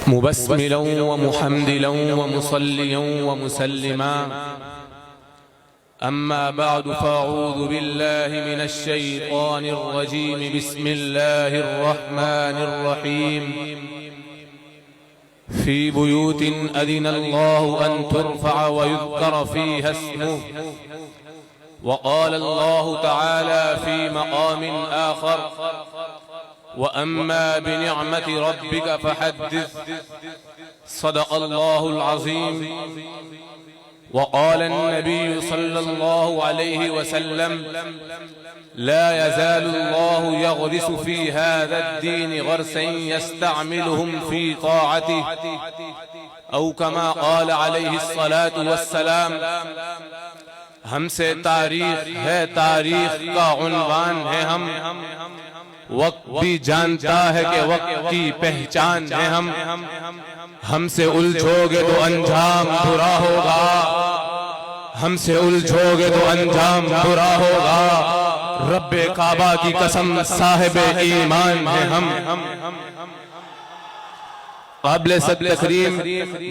مبسملا ومحمدلا ومصليا ومسلما أما بعد فأعوذ بالله من الشيطان الرجيم بسم الله الرحمن الرحيم في بيوت أذن الله أن ترفع ويذكر فيها اسمه وقال الله تعالى في مقام آخر وأما بنعمة ربك فحدث صدق الله العظيم. وقال النبي صلى الله عليه وسلم لا يزال الله يغرس في هذا الدين غرسا يستعملهم في طاعته أو كما قال عليه الصلاة والسلام. ہم سے تاریخ ہے، تاریخ کا عنوان ہے ہم، وقت بھی جانتا ہے کہ وقت کی پہچان ہے ہم سے الجھو گے تو انجام برا ہوگا، ہم سے الجھو گے تو انجام برا ہوگا. رب کعبہ کی قسم صاحب ایمان ہے ہم. قابل صد تکریم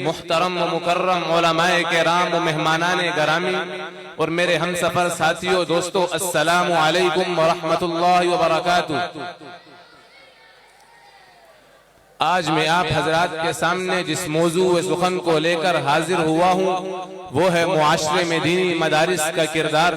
محترم و مکرم علماء کرام و مہمانان گرامی اور میرے ہم سفر ساتھیوں دوستو، السلام علیکم ورحمۃ اللہ وبرکاتہ. آج میں آپ حضرات کے سامنے جس موضوع سخن کو لے کر حاضر ہوا ہوں وہ ہے معاشرے میں دینی مدارس کا کردار.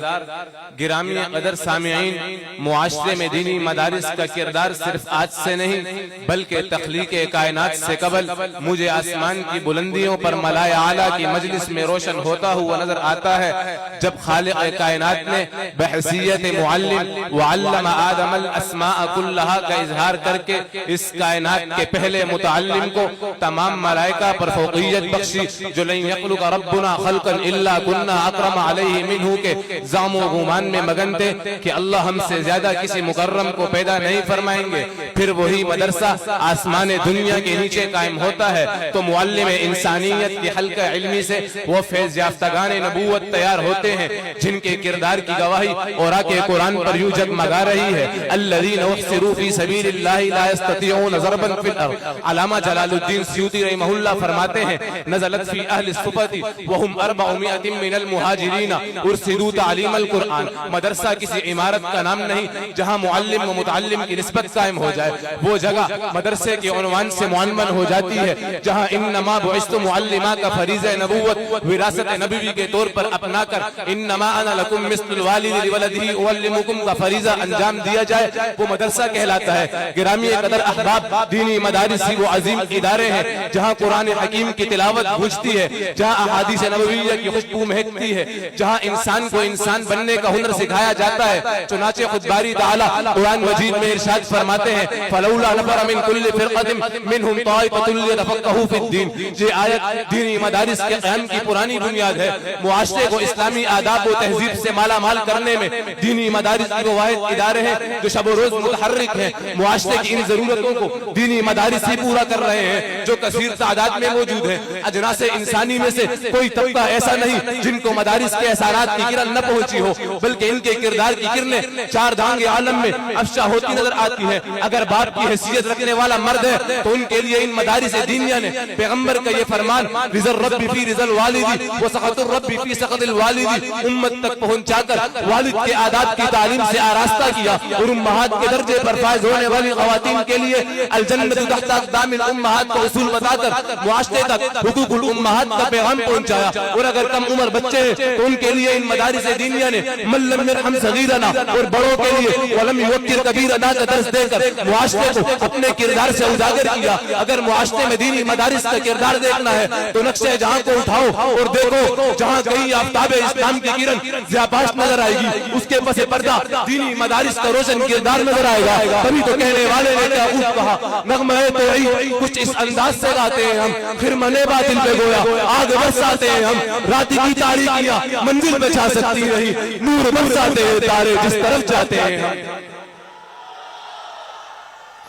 گرامی قدر سامعین، معاشرے میں دینی مدارس کا کردار صرف آج سے نہیں بلکہ تخلیق کائنات سے قبل مجھے آسمان کی بلندیوں پر ملائے اعلیٰ کی مجلس میں روشن ہوتا ہوا نظر آتا ہے، جب خالق کائنات نے بحیثیت معلم وعلم آدم الاسماء کلہا کا اظہار کر کے اس کائنات کے پہلے متعلم کو تمام ملائکہ پر فوقیت بخشی. جو لن یخلق ربنا خلقا الا کنا اکرم علیہ منہ کے زعم و گمان میں مگن تھے کہ اللہ ہم سے زیادہ کسی مکرم کو پیدا نہیں فرمائیں گے. پھر وہی مدرسہ آسمان دنیا کے نیچے قائم ہوتا ہے تو معلم انسانیت کی حلقہ علمی سے وہ فیض یافتگان نبوت تیار ہوتے ہیں جن کے کردار کی گواہی اوراق قرآن پر یوں جگمگا رہی ہے. الذین احصروا فی سبیل اللہ لا یستطیعون ضربا فی الارض. علامہ جلال الدین سیوطی رحمہ اللہ فرماتے ہیں نزلت فی اہل الصفت وہم 400 من المہاجرین ارسلوا تعلیم القرآن. مدرسہ کسی عمارت کا نام نہیں جہاں معلم و متعلم کی نسبت قائم ہو جائے، وہ جگہ مدرسے کے عنوان سے معنون ہو جاتی ہے جہاں انما بعثت معلما کا فریضہ نبوت وراثت نبوی کے طور پر اپنا کر انما انا لکم مثل الوالد لولدہ اعلمکم کا فریضہ انجام دیا جائے، وہ مدرسہ کہلاتا ہے. گرامی قدر احباب، دینی مدارس ہی وہ عظیم ادارے ہیں جہاں قرآن حکیم کی تلاوت گونجتی ہے، جہاں احادیث نبویہ کی خوشبو مہکتی ہے، جہاں انسان کو انسان بننے کا ہنر سکھایا جاتا ہے. چنانچہ خود باری تعالیٰ قرآن مجید میں ارشاد فرماتے ہیں فلولا نفر من کل فرقۃ منہم طائفۃ لیتفقہوا فی الدین. یہ آیت دینی مدارس کے قیام کی پرانی بنیاد ہے. معاشرے کو اسلامی آداب و تہذیب سے مالا مال کرنے میں دینی مدارس کی وہ واحد ادارے ہیں جو شب و روز متحرک ہیں. معاشرے کی ان ضرورتوں کو دینی مدارس ہی پورا کر رہے ہیں جو کثیر تعداد میں موجود ہیں. اجناس انسانی میں سے کوئی طبقہ ایسا نہیں جن کو مدارس کے اثرات کی کرن نہ پہنچی ہو، بلکہ ان کے کردار کی کرنیں چار دانگ عالم میں افشا ہوتی نظر آتی ہیں. اگر باپ کی حیثیت رکھنے والا مرد ہے تو ان کے لیے ان مدارس دینیہ نے پیغمبر کا یہ فرمان رضا الرب فی رضا الوالد وسخط الرب فی سخط الوالد امت تک پہنچا کر والد کے آداب کی تعلیم سے آراستہ کیا اور امہات کے درجے پر فائز ہونے والی خواتین کے لیے الجنت تحت اقدام الامہات کا اصول بتا کر معاشرے تک حقوق الامہات کا پیغام پہنچایا. اور اگر کم عمر بچے ہیں تو ان کے لیے ان مدارس دینیہ نے من لم یرحم صغیرنا اور بڑوں کے لیے ولم یوقر کبیرنا کا درس دے کر معاشرے کو اپنے کردار سے اجاگر کیا. اگر معاشرے میں دینی مدارس کا کردار دیکھنا ہے تو نقشے جہاں کو اٹھاؤ اور دیکھو جہاں کہیں آفتاب اسلام کی کرن زیباش نظر آئے گی، اس کے پس پردہ دینی مدارس کا روشن کردار نظر آئے گا. تبھی تو کہنے والے نے کیا خوب کہا نغمہ توحید کچھ اس انداز سے گاتے ہیں ہم، پھر منے باطل پہ گویا آگ برساتے ہیں ہم. رات کی تاریکیاں منزل پہ چھا سکتی نہیں، نور برساتے ہیں تارے جس طرف جاتے ہیں ہم.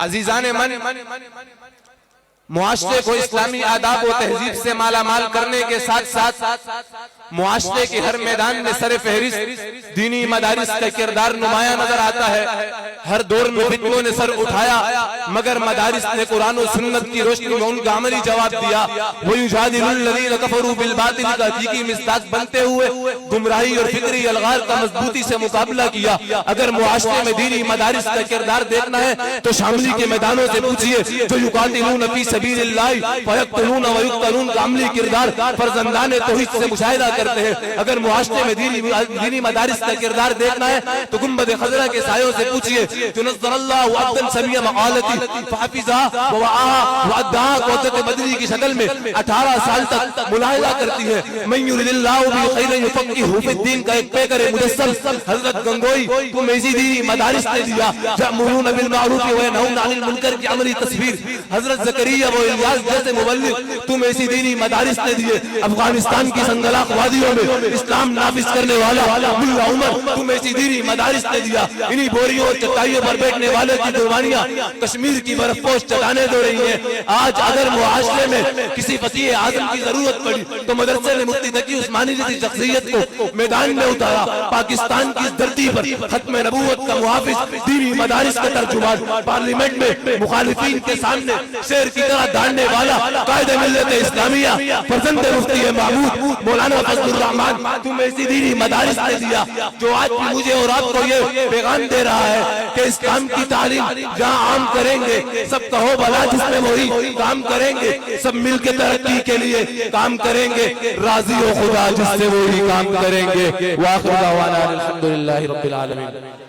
عزیزان من، معاشرے کو اسلامی آداب و تہذیب سے مالا مال کرنے کے ساتھ ساتھ معاشرے کے ہر میدان میں سر فہرست دینی مدارس کا کردار نمایاں نظر آتا ہے۔ ہر دور میں فتنوں نے سر اٹھایا مگر مدارس نے قرآن و سنت کی روشنی میں ان کا عملی جواب دیا۔ وَيُجَادِلُ الَّذِينَ كَفَرُوا بِالْبَاطِلِ کا حقیقی مصداق بنتے ہوئے گمراہی اور فکری الغار کا مضبوطی سے مقابلہ کیا۔ اگر معاشرے میں دینی مدارس کا کردار دیکھنا ہے تو شاملی کے میدانوں سے پوچھئے جو یقاتلون فی سبیل اللہ فیقتلون ویقتلون کا عملی کردار فرزندان توحید سے مشاہدہ کرتے ہیں۔ اگر معاشرے میں دینی مدارس کا کردار دیکھنا ہے تو گنبد خضرا کے سایوں سے پوچھئے جو نظر اللہ عبدا سمیع مقالتی فحفظها ووعاها وادعاها قوت بدری کی شکل میں 18 سال تک ملاحظہ کرتی ہے۔ من یرد اللہ به خیرا یفقهه فی الدین کا ایک پیکر مجسم حضرت گنگوئی تم ایسی دینی مدارس نے دیا۔ یأمرون بالمعروف وینہون عن المنکر کی عملی تصویر حضرت زکریا و الیاس جیسے مبلغ تم ایسی دینی مدارس نے دیے۔ افغانستان کی سنگلاخ وادیوں میں اسلام نافذ کرنے والا ملا عمر تم ایسی دینی مدارس نے دیا۔ انہی بوریوں اور چٹائیوں پر بیٹھنے والے کی قربانیاں کشمیر کی برف پوش چٹانیں دو رہی ہیں۔ آج اگر معاشرے میں کسی فقیہ اعظم کی ضرورت پڑی تو مدرسے نے مفتی تقی عثمانی جیسی شخصیت کو میدان میں اتارا۔ پاکستان کی اس دھرتی پر ختم نبوت کا محافظ دینی مدارس کا ترجمان پارلیمنٹ میں مخالفین کے سامنے شیر کی طرح دھاڑنے والا قائد ملت اسلامیہ فرزند مفتی محمود مولانا فضل الرحمان تم ایسی دینی مدارس نے دیا جو آج بھی مجھے اور آپ کو یہ پیغام دے رہا ہے کہ اسلام کی تعلیم جہاں عام کریں گے سب کہو بھلا جس میں وہی کام کریں گے سب مل کے ترقی کے لیے کام کریں گے راضی ہو خدا جس سے وہی کام کریں گے۔ وآخر دعوانا الحمدللہ رب العالمین۔